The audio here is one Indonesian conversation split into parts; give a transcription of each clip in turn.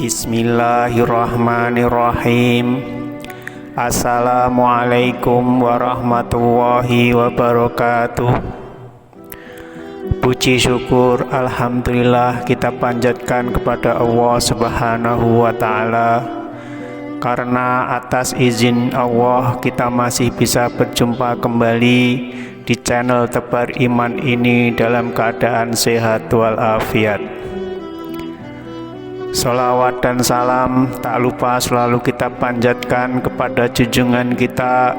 Bismillahirrahmanirrahim. Assalamualaikum warahmatullahi wabarakatuh. Puji syukur alhamdulillah kita panjatkan kepada Allah Subhanahu wa ta'ala, karena atas izin Allah kita masih bisa berjumpa kembali di channel Tebar Iman ini dalam keadaan sehat walafiat. Sholawat dan salam tak lupa selalu kita panjatkan kepada junjungan kita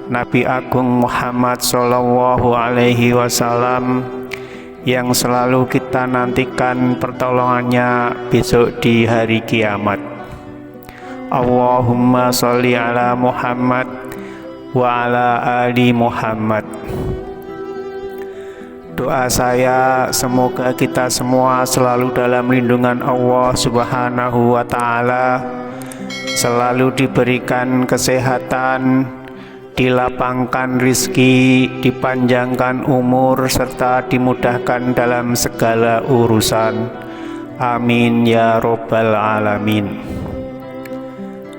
Nabi Agung Muhammad Sallallahu Alaihi Wasallam, yang selalu kita nantikan pertolongannya besok di hari kiamat. Allahumma sholli ala Muhammad wa ala ali Muhammad. Doa saya semoga kita semua selalu dalam lindungan Allah Subhanahu wa ta'ala, selalu diberikan kesehatan, dilapangkan rizki, dipanjangkan umur, serta dimudahkan dalam segala urusan. Amin ya robbal alamin.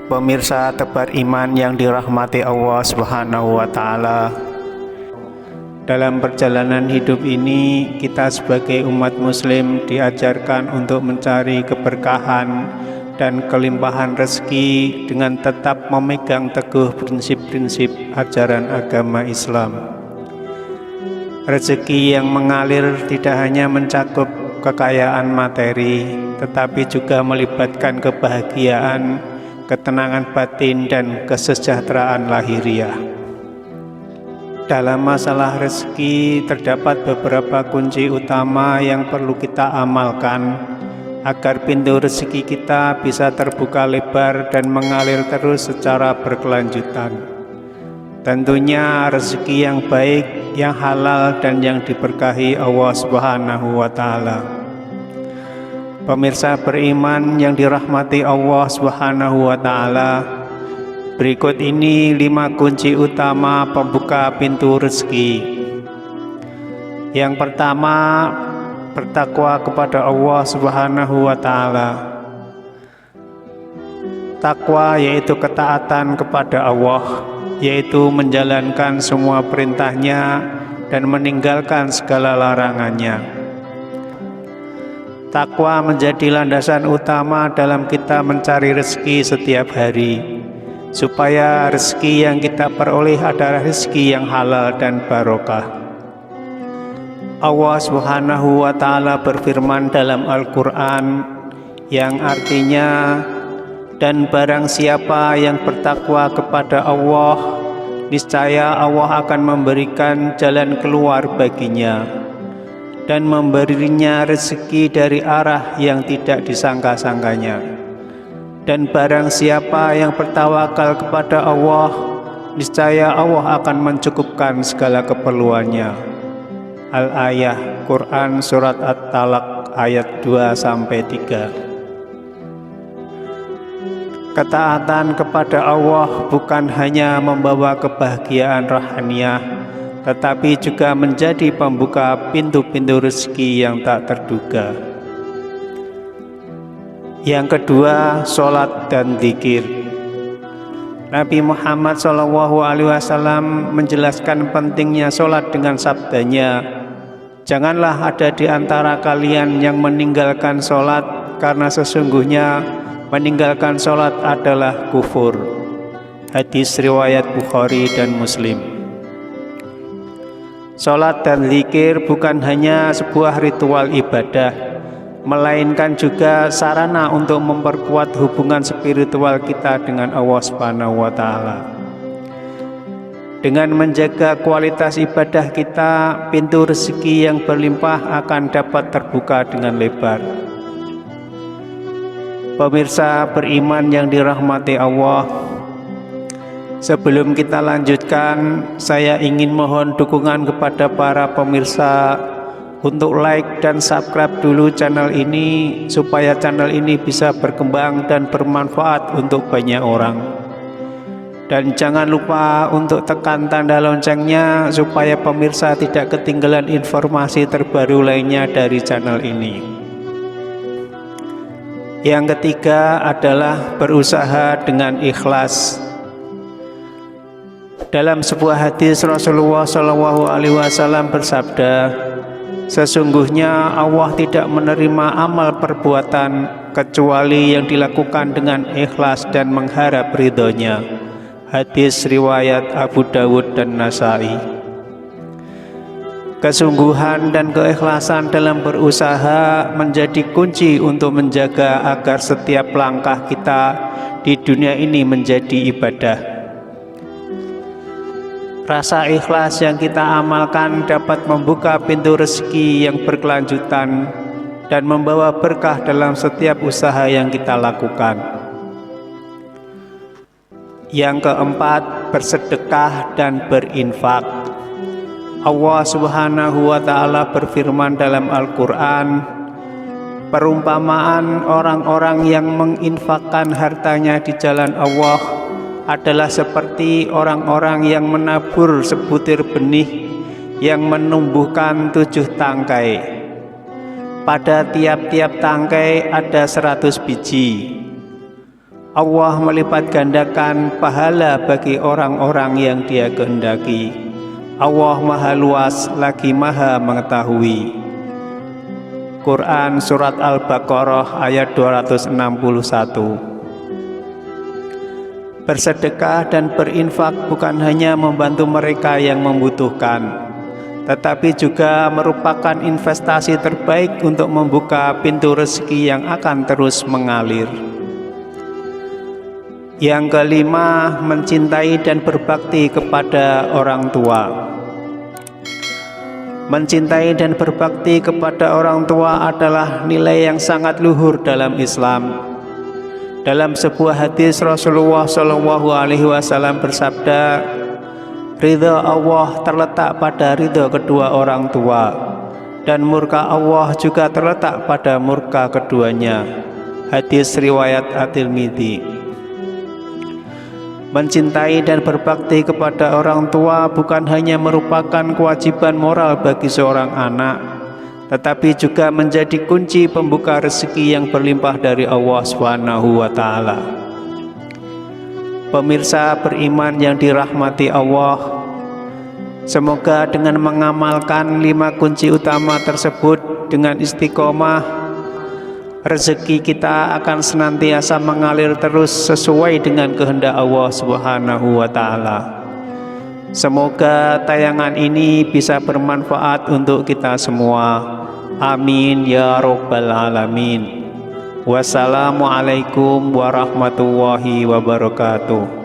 Pemirsa Tebar Iman yang dirahmati Allah Subhanahu wa ta'ala, dalam perjalanan hidup ini kita sebagai umat muslim diajarkan untuk mencari keberkahan dan kelimpahan rezeki dengan tetap memegang teguh prinsip-prinsip ajaran agama Islam. Rezeki yang mengalir tidak hanya mencakup kekayaan materi, tetapi juga melibatkan kebahagiaan, ketenangan batin, dan kesejahteraan lahiriah. Dalam masalah rezeki terdapat beberapa kunci utama yang perlu kita amalkan agar pintu rezeki kita bisa terbuka lebar dan mengalir terus secara berkelanjutan. Tentunya rezeki yang baik, yang halal, dan yang diberkahi Allah Subhanahu wa ta'ala. Pemirsa beriman yang dirahmati Allah Subhanahu wa ta'ala, berikut ini 5 kunci utama pembuka pintu rezeki. Yang pertama, bertakwa kepada Allah Subhanahu wa ta'ala. Takwa yaitu ketaatan kepada Allah, yaitu menjalankan semua perintahnya dan meninggalkan segala larangannya. Takwa menjadi landasan utama dalam kita mencari rezeki setiap hari, supaya rezeki yang kita peroleh adalah rezeki yang halal dan barokah. Allah Subhanahu wa ta'ala berfirman dalam Al-Quran yang artinya, dan barang siapa yang bertakwa kepada Allah, niscaya Allah akan memberikan jalan keluar baginya dan memberinya rezeki dari arah yang tidak disangka-sangkanya. Dan barang siapa yang bertawakal kepada Allah, niscaya Allah akan mencukupkan segala keperluannya. Al-Ayah, Quran Surat At-Talaq ayat 2-3. Ketaatan kepada Allah bukan hanya membawa kebahagiaan rohaniah, tetapi juga menjadi pembuka pintu-pintu rezeki yang tak terduga. Yang kedua, sholat dan zikir. Nabi Muhammad SAW menjelaskan pentingnya sholat dengan sabdanya, janganlah ada di antara kalian yang meninggalkan sholat, karena sesungguhnya meninggalkan sholat adalah kufur. Hadis riwayat Bukhari dan Muslim. Sholat dan zikir bukan hanya sebuah ritual ibadah, melainkan juga sarana untuk memperkuat hubungan spiritual kita dengan Allah Subhanahu wa ta'ala. Dengan menjaga kualitas ibadah kita, pintu rezeki yang berlimpah akan dapat terbuka dengan lebar. Pemirsa beriman yang dirahmati Allah, sebelum kita lanjutkan, saya ingin mohon dukungan kepada para pemirsa untuk like dan subscribe dulu channel ini, supaya channel ini bisa berkembang dan bermanfaat untuk banyak orang. Dan jangan lupa untuk tekan tanda loncengnya, supaya pemirsa tidak ketinggalan informasi terbaru lainnya dari channel ini. Yang ketiga adalah berusaha dengan ikhlas. Dalam sebuah hadis Rasulullah SAW bersabda, sesungguhnya Allah tidak menerima amal perbuatan kecuali yang dilakukan dengan ikhlas dan mengharap ridhonya. Hadis riwayat Abu Dawud dan Nasai. Kesungguhan dan keikhlasan dalam berusaha menjadi kunci untuk menjaga agar setiap langkah kita di dunia ini menjadi ibadah. Rasa ikhlas yang kita amalkan dapat membuka pintu rezeki yang berkelanjutan dan membawa berkah dalam setiap usaha yang kita lakukan. Yang keempat, bersedekah dan berinfak. Allah Subhanahu wa Ta'ala berfirman dalam Al-Quran, perumpamaan orang-orang yang menginfakkan hartanya di jalan Allah adalah seperti orang-orang yang menabur sebutir benih yang menumbuhkan 7 tangkai. Pada tiap-tiap tangkai ada 100 biji. Allah melipat gandakan pahala bagi orang-orang yang Dia kehendaki. Allah Maha Luas lagi Maha Mengetahui. Quran Surat Al-Baqarah ayat 261. Bersedekah dan berinfak bukan hanya membantu mereka yang membutuhkan, tetapi juga merupakan investasi terbaik untuk membuka pintu rezeki yang akan terus mengalir. Yang kelima, mencintai dan berbakti kepada orang tua. Mencintai dan berbakti kepada orang tua adalah nilai yang sangat luhur dalam Islam. Dalam sebuah hadis Rasulullah SAW bersabda, ridha Allah terletak pada ridha kedua orang tua, dan murka Allah juga terletak pada murka keduanya. Hadis riwayat At-Tirmidzi. Mencintai dan berbakti kepada orang tua bukan hanya merupakan kewajiban moral bagi seorang anak, tetapi juga menjadi kunci pembuka rezeki yang berlimpah dari Allah Subhanahu wa Ta'ala. Pemirsa beriman yang dirahmati Allah, semoga dengan mengamalkan 5 kunci utama tersebut dengan istiqomah, rezeki kita akan senantiasa mengalir terus sesuai dengan kehendak Allah Subhanahu wa Ta'ala. Semoga tayangan ini bisa bermanfaat untuk kita semua. Amin ya Rabbal Alamin. Wassalamualaikum warahmatullahi wabarakatuh.